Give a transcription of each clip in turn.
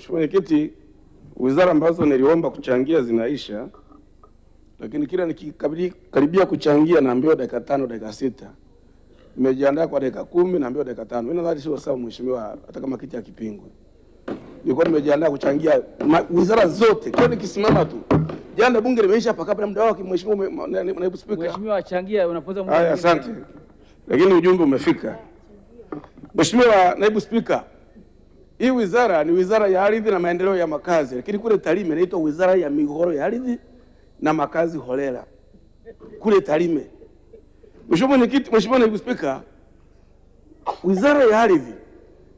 Mheshimiwa Mwenyekiti, wizara ambazo niliomba kuchangia zinaisha, lakini kila nikikaribia kuchangia naambiwa dakika 5 dakika 6. Nimejiandaa kwa dakika 10 naambiwa dakika 5. Mimi nadhani sio sawa Mheshimiwa, hata kama kiti hakipingwi. Nilikuwa nimejiandaa kuchangia wizara zote. Kile nikisimama tu. Jana bunge limeisha hapa kabla muda wake Mheshimiwa Naibu Spika. Mheshimiwa achangia unapoza muda. Haya, asante. Lakini ujumbe umefika. Mheshimiwa Naibu Spika, hii wizara ni wizara ya ardhi na maendeleo ya makazi, lakini kule Tarime inaitwa wizara ya migogoro ya ardhi na makazi holela. Kule Tarime. Mheshimiwa Mwenyekiti, Mheshimiwa Naibu Spika, wizara ya ardhi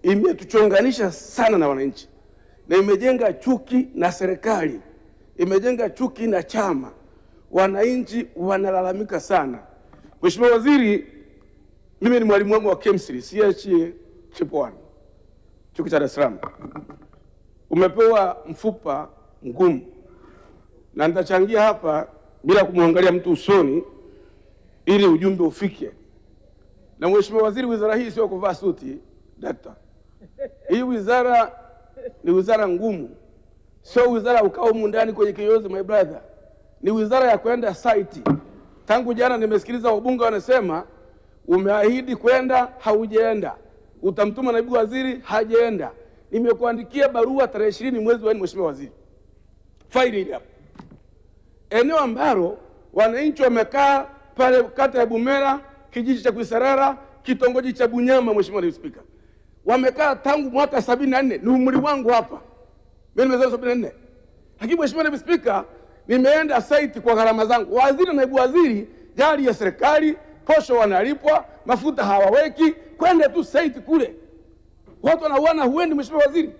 imetuchonganisha sana na wananchi. Na imejenga chuki na serikali. Imejenga chuki na chama. Wananchi wanalalamika sana. Mheshimiwa Waziri, mimi ni mwalimu wangu wa chemistry, CH Chip1. Chuo cha Dar es Salaam. Umepewa mfupa mgumu. Na nitachangia hapa bila kumwangalia mtu usoni ili ujumbe ufike. Na Mheshimiwa Waziri, wizara hii sio kuvaa suti, daktari. Hii wizara ni wizara ngumu. Sio wizara ukao ndani kwenye kiyoyozi, my brother. Ni wizara ya kwenda site. Tangu jana nimesikiliza wabunge wanasema umeahidi kwenda haujaenda. Utamtuma naibu waziri hajaenda. Nimekuandikia barua tarehe 20 mwezi wa 4 Mheshimiwa Waziri. Faili hili hapa. Eneo ambalo wananchi wamekaa pale kata ya Bumera, kijiji cha Kuisarara, kitongoji cha Bunyama Mheshimiwa Naibu Spika. Wamekaa tangu mwaka 74, ni umri wangu hapa. Mimi nimezaliwa 74. Lakini Mheshimiwa Naibu Spika, nimeenda site kwa gharama zangu. Waziri na naibu waziri, gari ya serikali, posho wanalipwa, mafuta hawaweki, kwenda tu site kule. Watu wanauana huendi Mheshimiwa Waziri.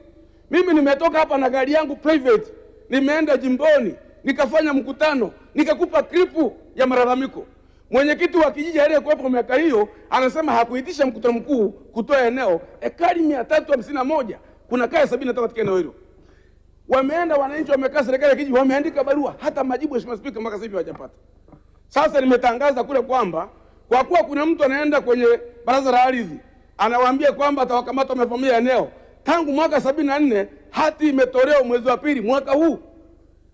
Mimi nimetoka hapa na gari yangu private, nimeenda jimboni, nikafanya mkutano, nikakupa klipu ya malalamiko. Mwenyekiti wa kijiji aliyekuwepo miaka hiyo anasema hakuitisha mkutano mkuu kutoa eneo ekari 351, kuna kaya 73 katika eneo hilo. Wameenda wananchi wamekaa, serikali ya kijiji wameandika barua, hata majibu Mheshimiwa Spika mpaka sasa hivi hawajapata. Sasa nimetangaza kule kwamba kwa kuwa kuna mtu anaenda kwenye baraza la ardhi anawaambia kwamba atawakamata wamevamia eneo, tangu mwaka 74 hati imetolewa mwezi wa pili mwaka huu.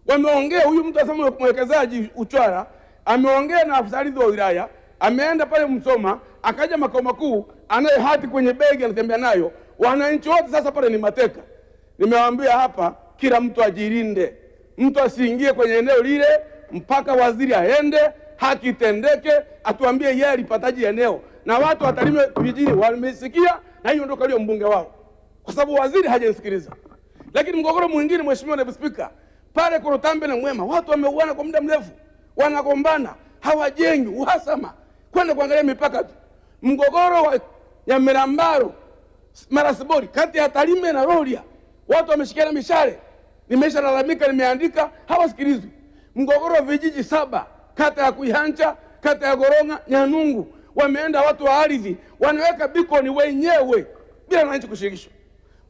Wameongea, huyu mtu asema mwekezaji Uchwara ameongea na afisa ardhi wa wilaya, ameenda pale Msoma, akaja makao makuu, anaye hati kwenye begi anatembea nayo. Wananchi wote sasa pale ni mateka. Nimewaambia hapa kila mtu ajilinde. Mtu asiingie kwenye eneo lile mpaka waziri aende, haki itendeke, atuambie yeye alipataje eneo. Na watu wa Tarime vijijini wamesikia, na hiyo ndio kalio mbunge wao. Kwa sababu waziri hajanisikiliza. Lakini mgogoro mwingine Mheshimiwa Naibu Spika, pale Korotambe na Mwema watu wameuana kwa muda mrefu. Wanagombana, hawajengi, uhasama, kwenda kuangalia mipaka tu. Mgogoro wa Nyamirambaro, Marasibori kati ya Tarime na Rorya, watu wameshikiana mishale. Nimeshalalamika, nimeandika, hawasikilizwi. Mgogoro wa vijiji 7, kata ya Kuihancha, kata ya Goronga, Nyanungu, wameenda watu wa ardhi wanaweka bikoni wenyewe bila wananchi kushirikishwa.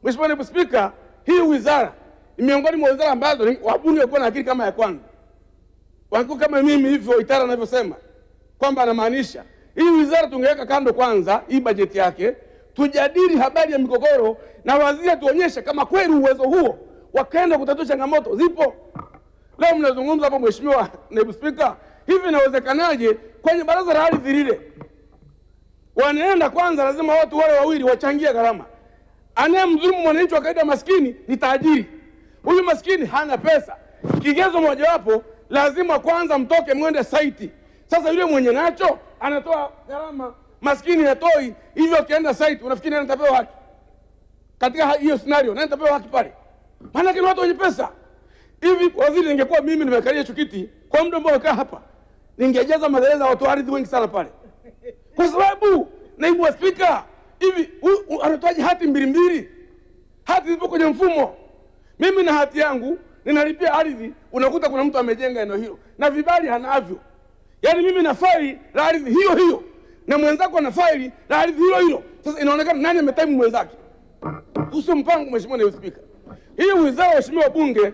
Mheshimiwa Naibu Spika, hii wizara ni miongoni mwa wizara ambazo wabunge walikuwa na akili kama ya kwangu. Wako kama mimi hivyo Itara anavyosema kwamba anamaanisha hii wizara tungeweka kando kwanza hii bajeti yake, tujadili habari ya migogoro na waziri tuonyeshe kama kweli uwezo huo wakaenda kutatua changamoto zipo. Leo mnazungumza hapo Mheshimiwa Naibu Spika, hivi inawezekanaje kwenye baraza la ardhi lile wanaenda kwanza lazima watu wale wawili wachangie gharama. Anayemdhulumu mwananchi wa kawaida maskini ni tajiri. Huyu maskini hana pesa. Kigezo mojawapo lazima kwanza mtoke mwende site. Sasa yule mwenye nacho anatoa gharama, maskini hatoi. Hivyo akienda site unafikiri nani atapewa haki? Katika hiyo scenario nani atapewa haki pale? Maana kile watu wenye pesa. Hivi waziri, ningekuwa mimi nimekalia chukiti kwa muda ambao kaa hapa, ningejaza magereza watu ardhi wengi sana pale. Kwa sababu naibu wa spika hivi anatoaje hati mbili? Hati zipo kwenye mfumo. Mimi na hati yangu ninalipia ardhi, unakuta kuna mtu amejenga eneo hilo na vibali hanavyo. Yaani mimi na faili la ardhi hiyo na mwenzako na faili la ardhi hilo. Sasa inaonekana nani ametaimu mwenzake? Uso mpango Mheshimiwa Naibu Spika. Hii wizara Mheshimiwa bunge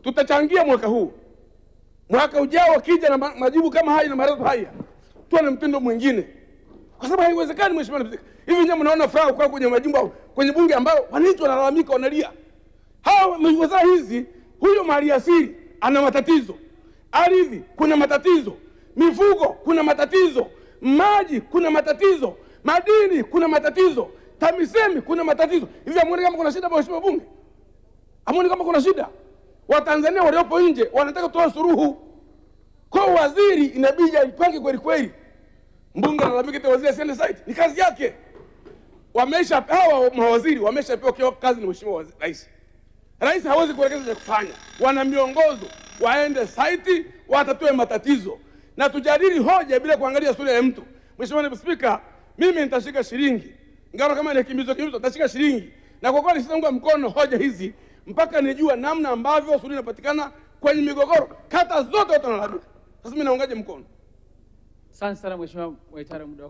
tutachangia mwaka huu. Mwaka ujao kija na majibu kama haya na maelezo haya, tuone mtindo mwingine. Kwa sababu haiwezekani Mheshimiwa Naibu Spika. Hivi nyinyi mnaona furaha kwa kwenye majimbo kwenye bunge ambao wananchi wanalalamika wanalia. wizara hizi, huyo maliasili ana matatizo, ardhi kuna matatizo, mifugo kuna matatizo, maji kuna matatizo, madini kuna matatizo, TAMISEMI kuna matatizo. Hivi hamuoni kama kuna shida mheshimiwa bunge? Hamuoni kama kuna shida? Watanzania waliopo nje wanataka kutoa suluhu. Kwa waziri inabidi aipange kweli kweli. Mbunge analalamika eti waziri asiende site. Ni kazi yake. Hawa mawaziri wameshapewa kazi na mheshimiwa rais. Rais hawezi kuelekeza cha kufanya. Wana miongozo, waende site, watatue matatizo. Na tujadili hoja bila kuangalia sura ya mtu. Mheshimiwa Naibu Spika, mimi nitashika shilingi. Ingawa kama ni kimbizo nitashika shilingi. Na kwa kweli sitaunga mkono hoja hizi mpaka nijua namna ambavyo suluhu inapatikana kwenye migogoro. Kata zote watu wanalalamika. Sasa mimi naungaje mkono? Asante sana Mheshimiwa Waitara, muda